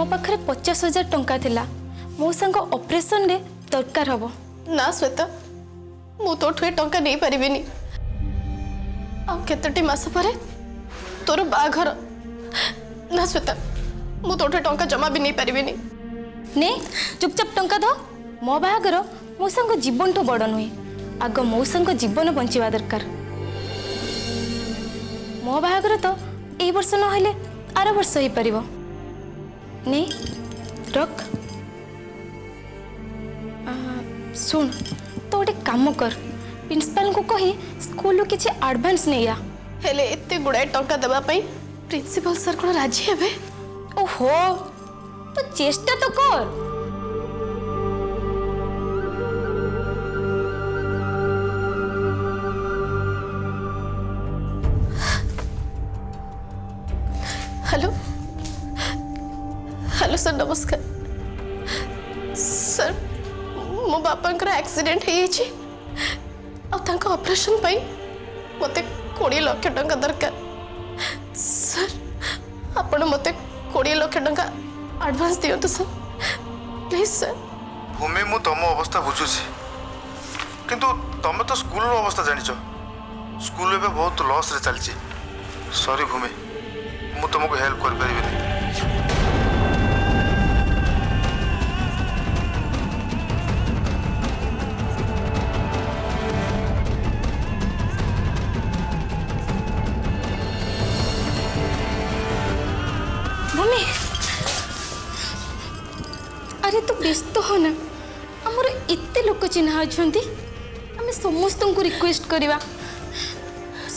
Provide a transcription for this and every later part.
मो पाखे 50,000 टंका थिला मौसा ऑपरेशन रे दरकार हबो ना श्वेता मु तोठु टंका नहीं पारिबिनी आ केतटी मास परे तोर बाघर ना श्वेता मु तोठु टंका जमा भी नहीं पारिबिनी ने चुपचाप टंका दो मो बाहागर मौसा जीवन तो बड़ नुहे आग मौसा जीवन बंचवा दरकार मो बाहागर तो ए वर्ष नहले आर वर्ष हो पारिबो ने रख सुन तो गोटे काम कर प्रिंसिपल को कही स्कूल किसी एडवांस नहीं आ हेले एते गुड़ाए टंका देबा पई प्रिंसिपल सर को राजी हेबे ओहो तो चेष्टा तो कर हेलो हेलो सर नमस्कार सर मो बापांकर एक्सीडेंट हो ऑपरेशन पाई मते 20 लाख टंका दरकार सर आपण मते 20 लाख टंका एडवांस दियंतु सर प्लीज सर भूमि मु तुम अवस्था बुझुछि किंतु तुम तो स्कूल रो अवस्था जानिछ स्कूल एबे बहुत लॉस रे चलछि सॉरी भूमि मु तुमको हेल्प कर परिबिनी भूमि अरे तू व्यस्त हो ना आमर एते लोक चिन्हा अच्छा आम समस्त को रिक्वेस्ट करवा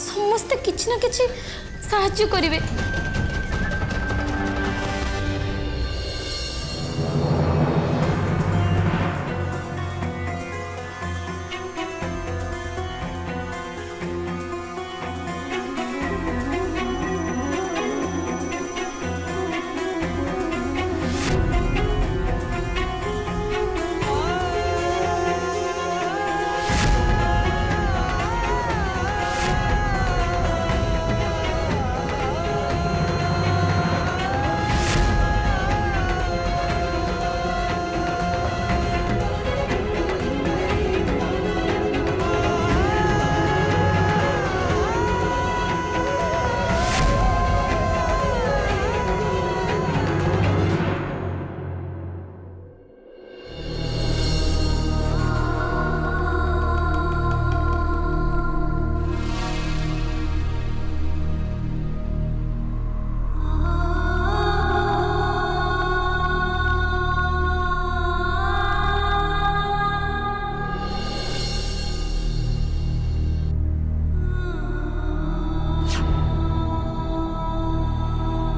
समस्ते किछि ना किछि साहाय्य करिवे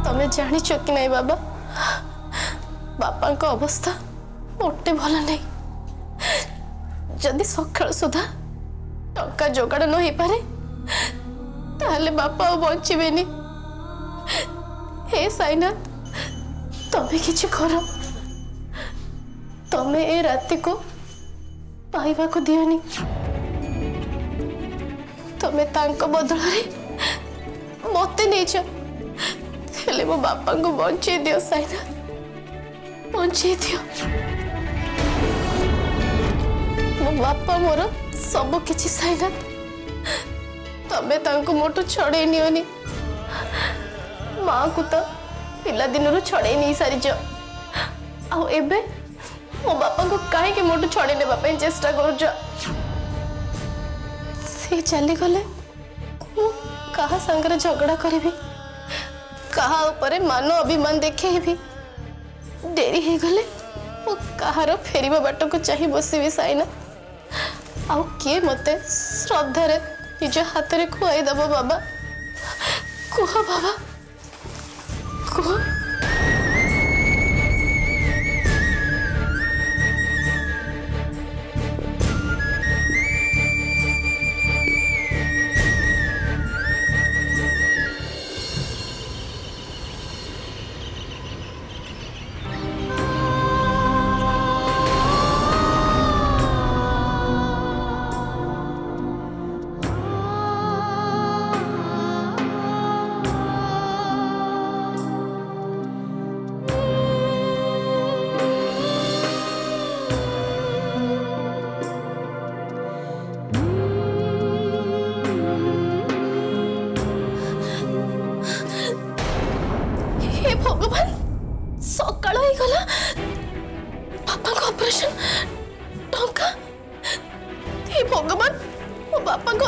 तमें जानिछ कि नहीं बाबा बापा को अवस्था मोटे भल नहीं जदि सकाल सुधा टंका जोगाड़ न हो पारे ताहले बापा बंचेनि हे साईनाथ तमें किछि कर तमें ए राति को पाइबा को दियोनी तमें तांको बदल मते नहीं हेले मो बापा को बंचे दियो साईनाथ बंचे दियो मो बापा मोर सब किछि साईनाथ तबे तांको मोटो छड़े नियोनी माँ को तो पिला दिन छड़े नहीं सारी आउ एबे मो बापा को काहे के मोटो छड़े नेबा पई चेष्टा करूछ से चली गले कहा संगरे झगड़ा करिबी कहा ऊपर मान अभिमान देखे भी डेरी हो गले मो कहार फेरिबा बाट को चाही बसबी साइना आउ किए मते श्रद्धा रे निज हाथ रे खुआई दबो बाबा कुह बाबा कुह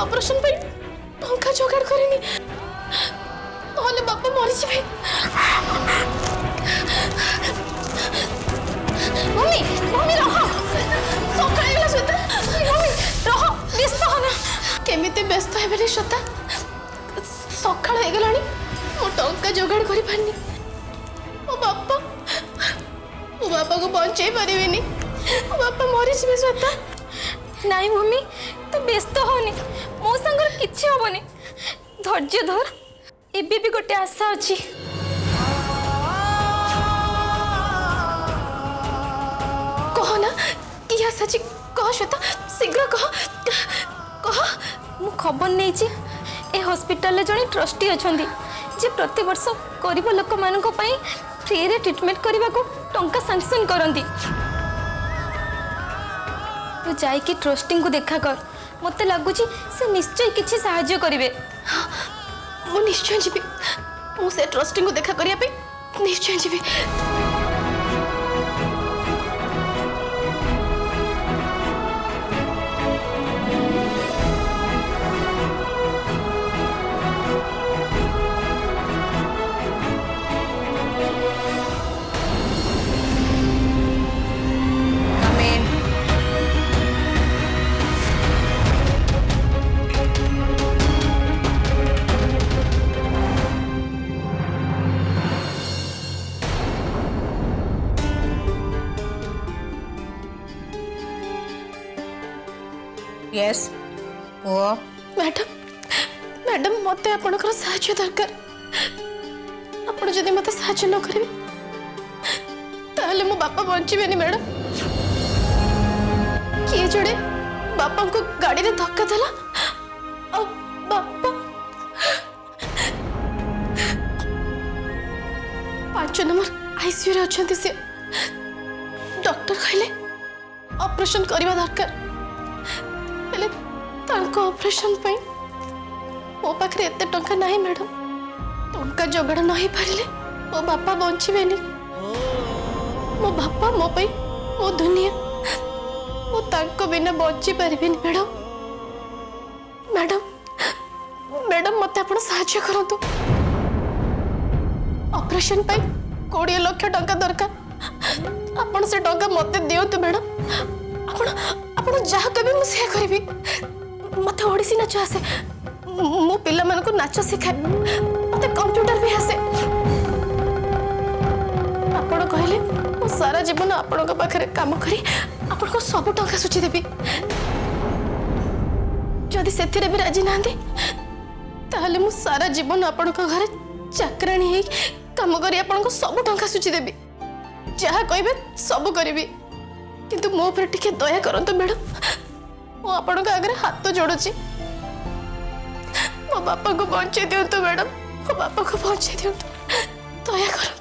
ऑपरेशन पे टंका जोगाड़ करेनी नहले बापा मरी जाबे। मम्मी मम्मी रहो सकाळ गला श्वेता मम्मी रहो व्यस्त हो ना केमिते व्यस्त है बेले श्वेता सकाळ हे गलानी मो टंका जोगाड़ करि पानी मो बापा को बंचे पारिबेनी मो बापा मरी जाबे श्वेता। नाई मम्मी तो व्यस्त होनी मो संगर किछि होबनी धैर्य धर एबे भी गोटे आशा अछि। कह ना कि आशा छी कह श्वेता शीघ्र कह कह। मु खबर नहीं छी ए हॉस्पिटल ले जणी ट्रस्टी अछंदी जे प्रति वर्ष गरीब लोक मानक पई फ्री रे ट्रीटमेंट करबा को टंका सैंक्शन करंती। तू जाई कि ट्रस्टी को देखा कर मते लागुची से निश्चय किछि सहाय्य करिवे। मु निश्चय जीवी मु से ट्रस्टी को देखा करिया पे निश्चय जीवी। यस ओ मैडम मैडम मत आपणकर साहाय्य दरकार आपण जदि मत साहाय्य न करिवे ताले मो बापा बंचिबेनी मैडम। किए जड़े बापा को गाड़ी रे धक्का देला और बापा 5 नंबर आईसीयू रे अछंती से डॉक्टर कहले ऑपरेशन करबा दरकार हेले तांको ऑपरेशन पे मो पाखरे एते टंका नाही मैडम टंका जोगाड़ नहीं पारिले मो बापा बंचिबेनी मो बापा मो पे मो दुनिया मो तांको बिना बंची पारिबेनी मैडम। मैडम मैडम मते आपण सहाय्य करंतु ऑपरेशन पे 20 लाख टंका दरकार आपण से टंका मते दियंतु मैडम। आपण आपण जहा कबे मु से करबी मते ओडिसी नाच आसे मो पिला मन को नाच सिखाए मते कंप्यूटर भी आसे आपण कहले मो सारा जीवन आपण को पाखरे काम करी आपण को सब टंका सुची देबी जदि सेथिरे भी राजी नांदी ताहले मु सारा जीवन आपण को घरे चाकराणी हे काम करी आपण को सब टंका सुची देबी जहा कहबे सब करबी किंतु मो पर टिके दया करंतु मैडम मो आपण का आगे हाथ तो जोड़ुची मो बापा को बंचे दियंतु मैडम मो बापा को बंचे दियंतु दया करंतु।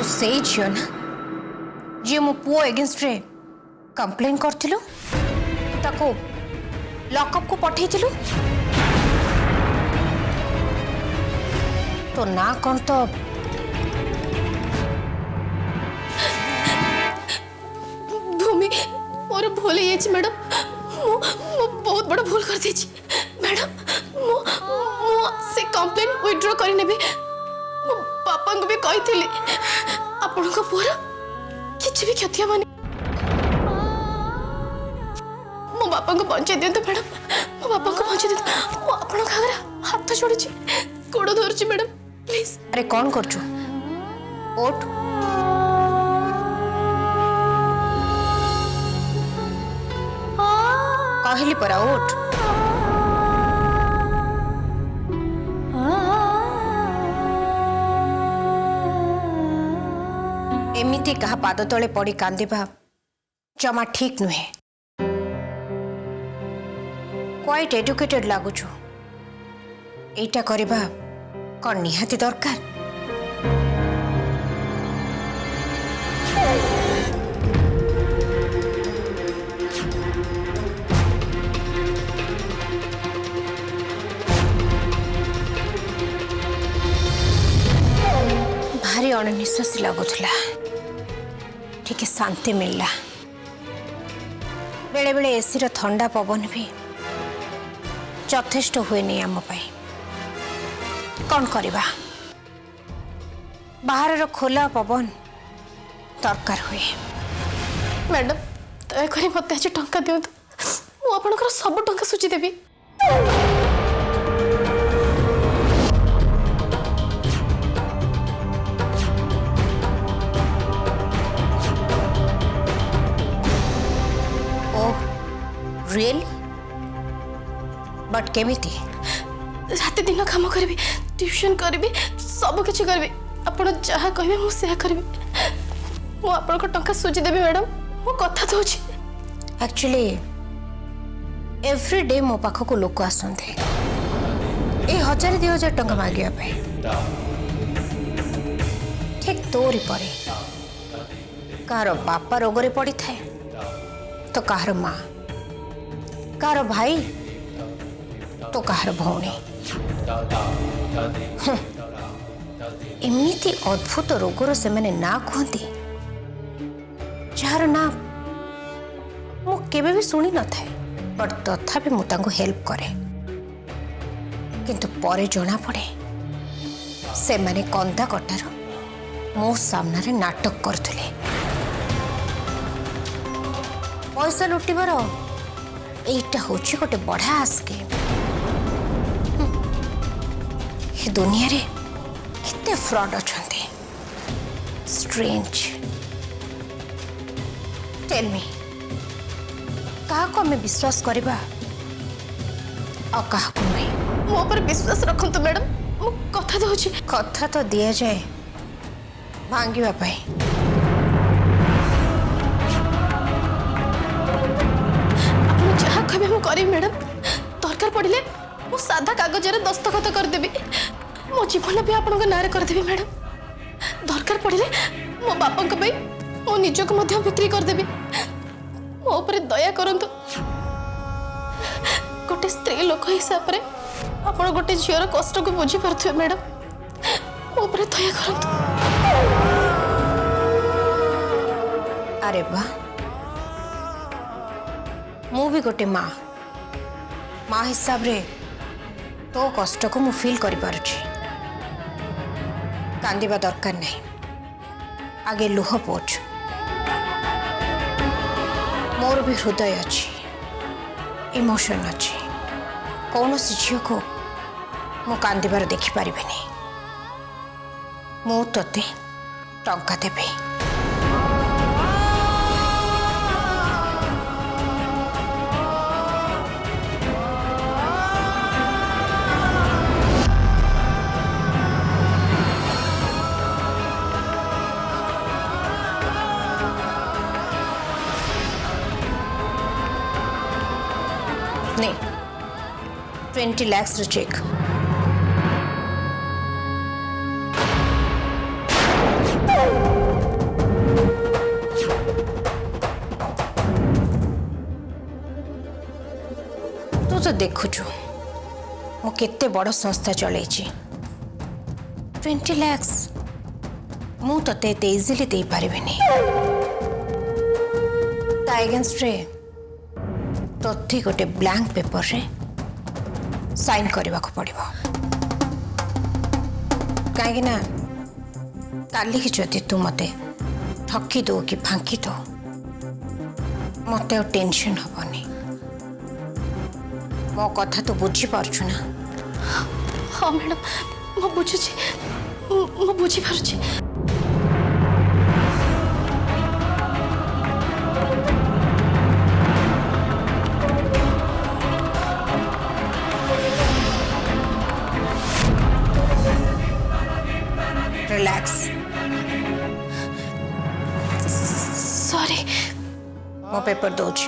से झील ना जी मो पुओ एगेंस्ट रे कंप्लेन करथिलु ताको लॉकअप को पठेइथिलु तो ना कौन तो भूमि मोर भूल है मैडम मो बहुत बड़ा भूल कर दी मैडम मो से कंप्लेन विथड्रॉ करी नेबे मो पापा को भी कही थी आपण को पूरा किसी भी क्षति हेनी मो बापा को बंचे दियंतु मैडम मो बापा को बंचे दियंतु मो आपण का आगे हाथ जोड़ुची गोड़ धरुची मैडम प्लीज। अरे कौन करछु ओट कहली परा ओट एमिति कहा पाद तले पड़ी कांदिबा जमा ठीक नुहे क्वाइट एजुकेटेड लगुछु एटा करबा कौन निहाती दरकार भारी अणनिश्वासी लगुला ठीक शांति मिलला बेले बेले एसी रो ठंडा पवन भी यथेष्ट हुए नहीं आम कौन करवा बाहर रो खोला पवन दरकार हुए। मैडम दयाकोरी मत आज टंका दिंतु मुझे सब टंका सुझी देवी। रियली बट केमिति रात दिन काम करी ट्यूशन करी सब किसी करी आपण जहाँ कहे मुझे करी मुझे टंका सुझी देवी मैडम मो कथा दूची। एक्चुअली एवरीडे मो पाखक लोक आसते ए 1000-2000 टंका मांगे ठीक तोरी परे कार बापा रोग पड़ी थाए तो कहार माँ कार भाई तो कहार भौणी एमती अद्भुत रोगर से मैंने ना कहती जार ना मु केबे भी सुनी न थाए बट तथापि मु तांको हेल्प करे किंतु परे जना पड़े से माने कंदा कटार मो सामने नाटक करथले पैसा लुटिबार एटा होची गोटे बढ़ा स्कीम ये दुनिया रे कितने फ्रॉड अछंती स्ट्रेंज टेल मी कहा को हमें विश्वास करबा और कहा को नहीं मो पर विश्वास रखंतु मैडम मु कथा दूची। कथा तो दिया जाए भांगिबा पाई जहाँ कहे मुझे करी मैडम दरकार पड़े मु साधा कागज दस्तखत करदेवी मो जीवन भी आपण ना करदेवी मैडम दरकार पड़े मो बापा मो निज को बिक्री करदेवी मो ऊपर दया करंतु गोटे स्त्री लोक हिसाब से आपण गोटे झीर कष्ट को बुझी पारे मैडम मो ऊपर दया करंतु। अरे वाह मु भी गोटे माँ हिसाब रे तो कष्ट को मु फील करि पारुछि कांदिबा दरकार नहीं आगे लुह पोछ मोर भी हृदय अच्छी इमोशन अच्छी कौन सी झील को मु कांदिबार देखि पारिबेनी मु तोते टंका देबी नहीं 20 lakhs रो चेक तू तो देखुचु मु केते बड़ संस्था चलाई 20 lakhs मु तते इजिली दे पारिबेनी ता अगेंस्ट रे तोथी गोटे ब्लैंक पेपर रे साइन करने को पड़ो कहीं काली की जदि तू मते ठकी दो कि फांकी दो मत टेंशन हबनी मो कथा तो बुझी पारछु ना। हाँ मैडम मु बुझी पारुछि। रिलैक्स सॉरी मो पेपर दौच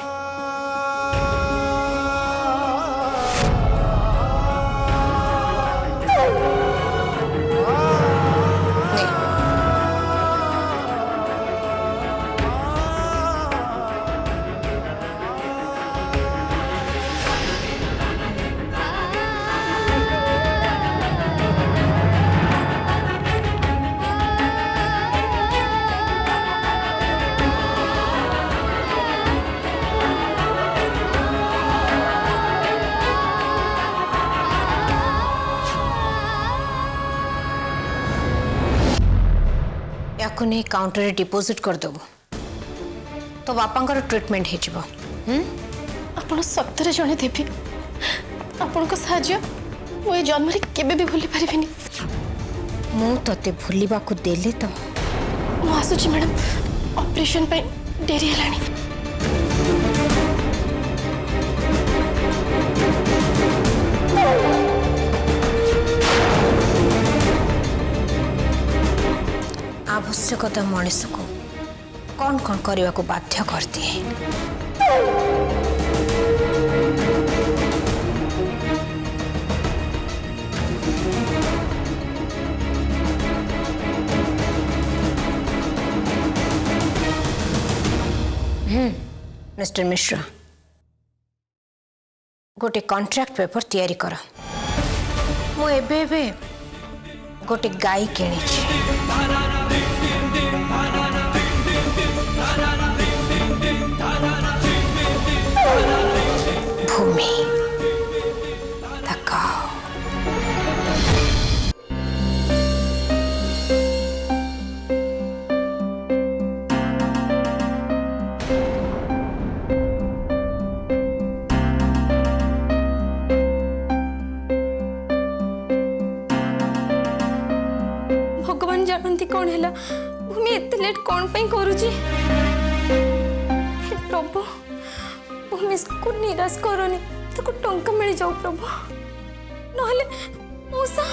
नहीं काउंटर रे डिपोजिट कर देबो तो बापांकर ट्रीटमेंट हे जिवो। आपण सप्तरे जणे देवी आपण को साहाଯ୍य मु ए जन्म रे केबे भी भूली परिबिनी। मु तते भूलिबा को देले तो मु आसुची मैडम ऑपरेशन पे डेरी हेलानी। आवश्यकता मनुष्य को कौन कौन करने को बाध्य करती है। मिस्टर मिश्रा गोटे कॉन्ट्रैक्ट पेपर तैयारी कर। मु एबे गोटे गाय किणी भूमि तकाओ। भगवान जानती कौन है भूमि एते लेट कौन पे करूची। हे प्रभु भूमि को निराश करनी ताको टंका मिल जाऊ प्रभु नहले मौसा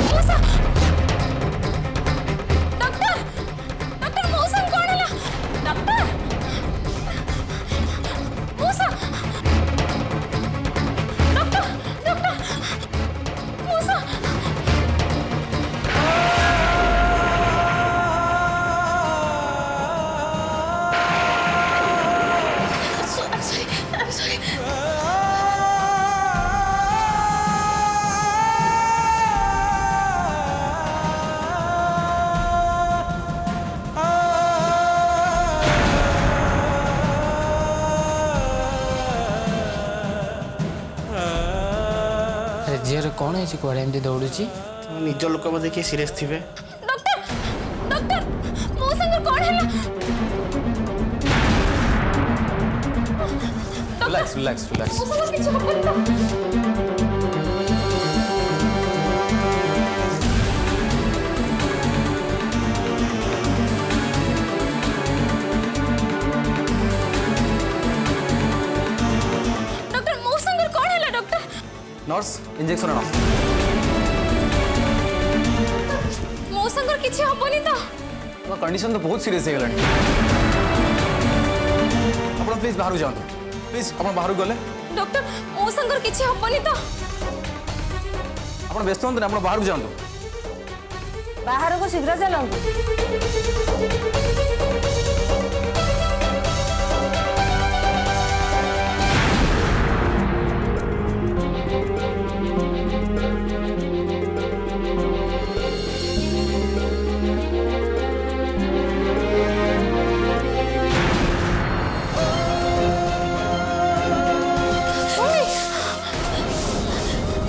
मौसा डॉक्टर डॉक्टर मौसा कौन है डॉक्टर मौसा डॉक्टर डॉक्टर मौसा I'm sorry. अरे झीर कौन है कड़े एमती दौड़ी निज लोक बोधे किए सीरियस थे। डॉक्टर डॉक्टर मौसा कौन है रिलैक्स रिलैक्स रिलैक्स। मौसा किछ हबन तो डॉक्टर मौसा कौन है डॉक्टर नर्स इंजेक्शन आना। मौसा किछ हबनी तो कंडीशन तो बहुत सीरियस है आप प्लीज बाहर जाओ प्लीज आप बाहर गले डॉक्टर मौसा किछ हबनी तो आप व्यस्त हूँ आप बाहर जाओ बाहर को शीघ्र चलाऊ।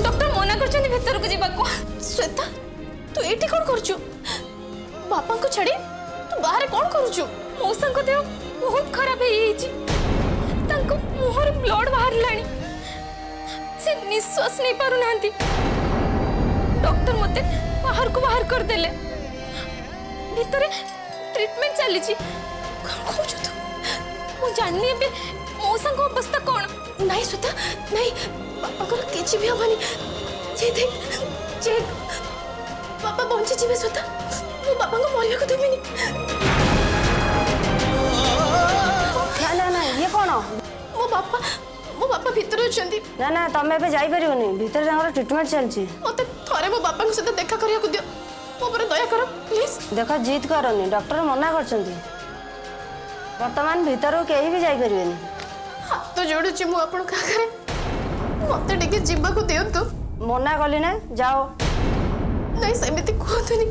डॉक्टर मना करछनी भीतर को जीवा को। श्वेता तू एठी कोन करछु बापा को छड़ी तू बाहर कोन करछु। मौसा को देह बहुत खराब है तांको मुहर ब्लड बाहर लानी से निश्वास नहीं पारु नांती। डॉक्टर मते बाहर को बाहर कर देले भीतर ट्रीटमेंट चली छी। कोन कहछु तू मु जाननी बे मौसा को अवस्था कोन। नहीं श्वेता नहीं बापा को किछि भी हबनी जे देख जे बापा बंची जीवे श्वेता मो बापा को मरिया को देबिनी। ना ना ये कौन मो बापा भीतर अछंती। ना ना तुम एबे जाई परियोनी भीतर तांकर ट्रीटमेंट चलची। मते थरे मो बापा सहित देखा करिया को दियो मो पर दया करो प्लीज। देखो जीत करनी डॉक्टर मना करछंती वर्तमान भीतर केही भी जाई परियोनी। हाथ तो जोड़ुची मु आपन का करे मते टिके जीवा को दियो तो मना कली ना जाओ। नहीं सेमिति कहतुनी